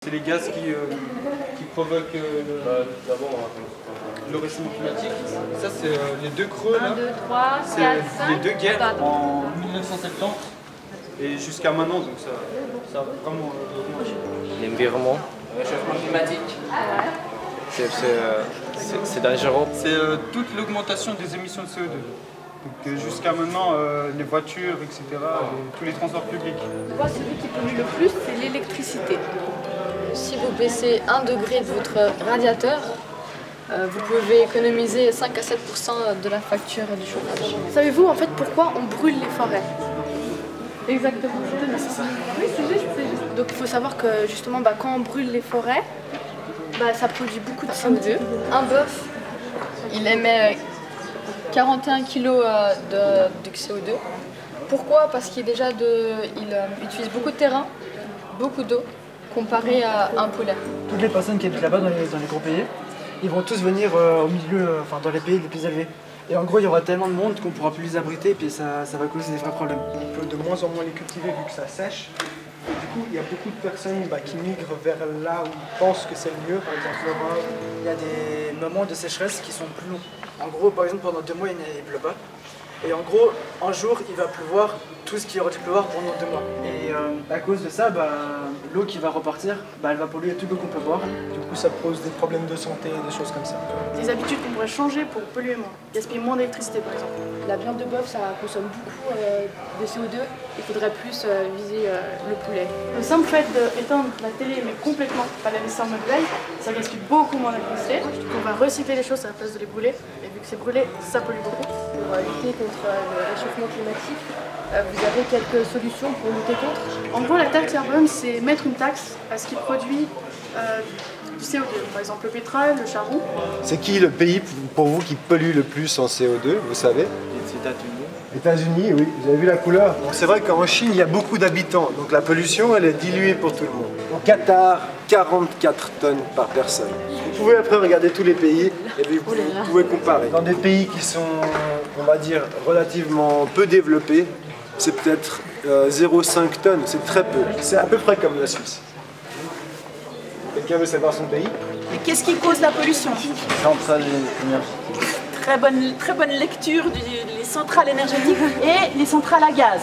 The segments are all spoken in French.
C'est les gaz qui provoquent le réchauffement climatique. Ça, c'est les deux creux là. 1, 2, 3, 4, 5. Les deux guerres en 1970 et jusqu'à maintenant, donc ça a vraiment augmenté. L'environnement. Le réchauffement climatique. C'est dangereux. C'est toute l'augmentation des émissions de CO2. Donc jusqu'à maintenant, les voitures, etc., tous les transports publics. Celui qui pollue le plus, c'est l'électricité. Si vous baissez 1 degré de votre radiateur, vous pouvez économiser 5 à 7% de la facture du chauffage. Savez-vous en fait pourquoi on brûle les forêts? Exactement, c'est ça. Oui, c'est juste. Donc il faut savoir que justement, quand on brûle les forêts, ça produit beaucoup de CO2. Un bœuf, il émet 41 kg de CO2. Pourquoi? Parce qu'il utilise beaucoup de terrain, beaucoup d'eau, comparé à un poulet. Toutes les personnes qui habitent là-bas dans les gros pays, ils vont tous venir au milieu, dans les pays les plus élevés. Et en gros, il y aura tellement de monde qu'on ne pourra plus les abriter et puis ça va causer des vrais problèmes. On peut de moins en moins les cultiver vu que ça sèche. Du coup, il y a beaucoup de personnes qui migrent vers là où ils pensent que c'est le mieux, par exemple l'Europe. Il y a des moments de sécheresse qui sont plus longs. En gros, par exemple, pendant 2 mois, il ne pleut pas. Et en gros, un jour, il va pleuvoir tout ce qui aurait dû pleuvoir pendant 2 mois. Et à cause de ça, l'eau qui va repartir, elle va polluer toute l'eau qu'on peut boire. Du coup, ça pose des problèmes de santé, des choses comme ça. Des habitudes qu'on pourrait changer pour polluer moins. Gaspiller moins d'électricité, par exemple. La viande de bœuf, ça consomme beaucoup de CO2. Il faudrait plus viser le poulet. Le simple fait d'éteindre la télé, mais complètement, pas la laisser en mode veille, ça gaspille beaucoup moins d'électricité. On va recycler les choses à la place de les brûler. Et vu que c'est brûlé, ça pollue beaucoup. Pour lutter contre le réchauffement climatique, vous avez quelques solutions pour lutter contre? En gros, la taxe carbone, c'est mettre une taxe à ce qui produit du CO2. Par exemple, le pétrole, le charbon. C'est qui le pays pour vous qui pollue le plus en CO2, vous savez? Les États-Unis. États-Unis, oui. Vous avez vu la couleur? C'est vrai qu'en Chine, il y a beaucoup d'habitants, donc la pollution, elle est diluée pour tout le monde. Au Qatar, 44 tonnes par personne. Vous pouvez après regarder tous les pays et puis vous pouvez comparer. Dans des pays qui sont, on va dire, relativement peu développés, c'est peut-être 0,5 tonnes, c'est très peu. C'est à peu près comme la Suisse. Quelqu'un veut savoir son pays? Et qu'est-ce qui cause la pollution? Centrales énergétiques. Très bonne lecture des centrales énergétiques et les centrales à gaz,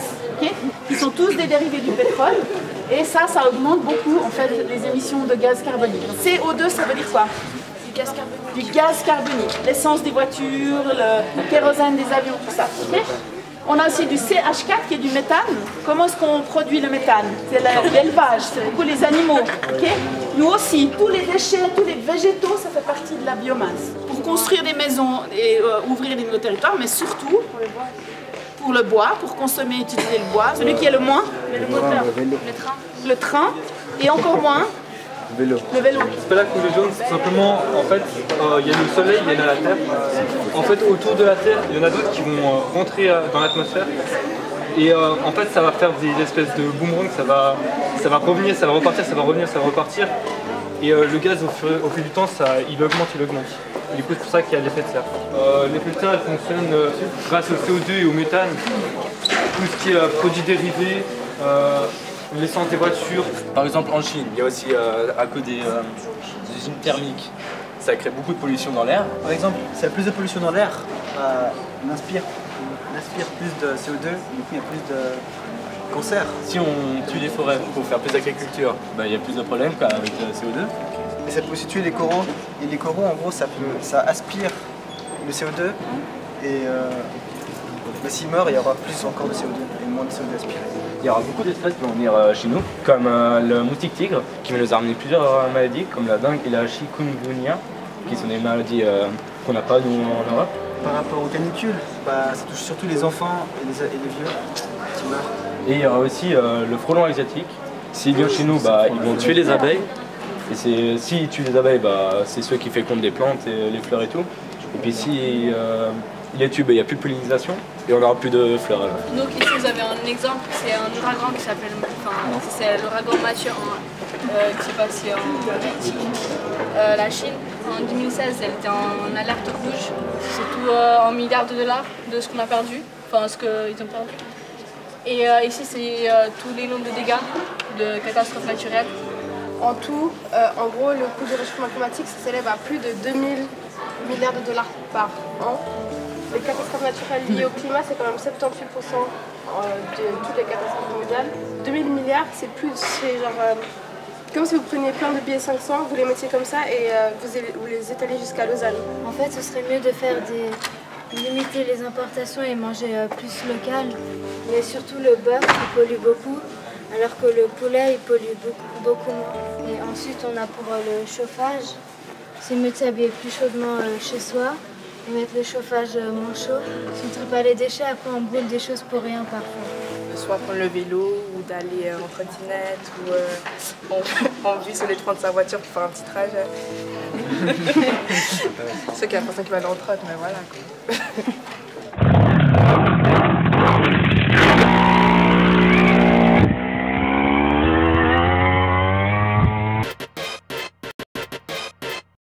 qui sont tous des dérivés du pétrole. Et ça augmente beaucoup en fait les émissions de gaz carbonique. CO2, ça veut dire quoi? Du gaz carbonique. Du gaz carbonique. L'essence des voitures, le kérosène des avions, tout ça. On a aussi du CH4 qui est du méthane. Comment est-ce qu'on produit le méthane? C'est l'élevage, c'est beaucoup les animaux. Nous aussi, tous les déchets, tous les végétaux, ça fait partie de la biomasse. Pour construire des maisons et ouvrir des nouveaux territoires, mais surtout pour le bois, pour consommer et utiliser le bois. Celui qui est le moins, le moteur, le train, et encore moins, le vélo. C'est pas la couleur jaune, c'est simplement, en fait, il y a le soleil, il y en a la Terre. En fait, autour de la Terre, il y en a d'autres qui vont rentrer dans l'atmosphère. Et en fait, ça va faire des espèces de boomerang, ça va revenir, ça va repartir, ça va revenir, ça va repartir. Et le gaz, au fil du temps, il augmente. Et du coup, c'est pour ça qu'il y a l'effet de serre. L'effet de serre, elle fonctionne grâce au CO2 et au méthane. Tout ce qui est produits dérivés, l'essence des voitures. Par exemple, en Chine, il y a aussi à cause des usines thermiques. Ça crée beaucoup de pollution dans l'air. Par exemple, s'il y a plus de pollution dans l'air, on inspire plus de CO2, du coup il y a plus de cancer. Si on tue les forêts pour faire plus d'agriculture, il y a plus de problèmes avec le CO2. Et ça peut aussi tuer les coraux. Et les coraux, en gros, ça aspire le CO2. Et s'ils meurent, il y aura plus encore de CO2 et moins de CO2 aspiré. Il y aura beaucoup d'espèces qui vont venir chez nous, comme le moustique tigre, qui va nous amener plusieurs maladies, comme la dengue et la chikungunya, qui sont des maladies qu'on n'a pas nous en Europe. Par rapport aux canicules, ça touche surtout les enfants et les vieux qui meurent. Et il y aura aussi le frelon asiatique. S'ils viennent chez nous, ils vont tuer les abeilles. Et s'ils tuent les abeilles, c'est ceux qui fécondent des plantes et les fleurs et tout. Et puis si il les tue, il n'y a plus de pollinisation et on n'aura plus de fleurs. Donc ici vous avez un exemple, c'est un ouragan qui s'appelle, c'est l'ouragan Mathieu qui est passé en Haïti. La Chine, en 2016, elle était en alerte rouge. C'est tout en milliards de dollars de ce qu'on a perdu, ce qu'ils ont perdu. Et ici c'est tous les nombres de dégâts, de catastrophes naturelles. En tout, en gros, le coût du réchauffement climatique s'élève à plus de 2000 milliards de dollars par an. Les catastrophes naturelles liées au climat, c'est quand même 78% de toutes les catastrophes mondiales. 2000 milliards, c'est genre comme si vous preniez plein de billets 500, vous les mettiez comme ça et vous les étalez jusqu'à Lausanne. En fait, ce serait mieux de faire limiter les importations et manger plus local. Mais surtout le bœuf, il pollue beaucoup, alors que le poulet, il pollue beaucoup moins. Et ensuite, on a pour le chauffage, c'est mieux de s'habiller plus chaudement chez soi et mettre le chauffage moins chaud. Si on ne trie pas les déchets, après on brûle des choses pour rien parfois. Soit prendre le vélo ou d'aller en trottinette ou en bus au lieu de prendre sa voiture pour faire un petit trajet. C'est sûr qu'il y a personne qui va aller en trotte, mais voilà.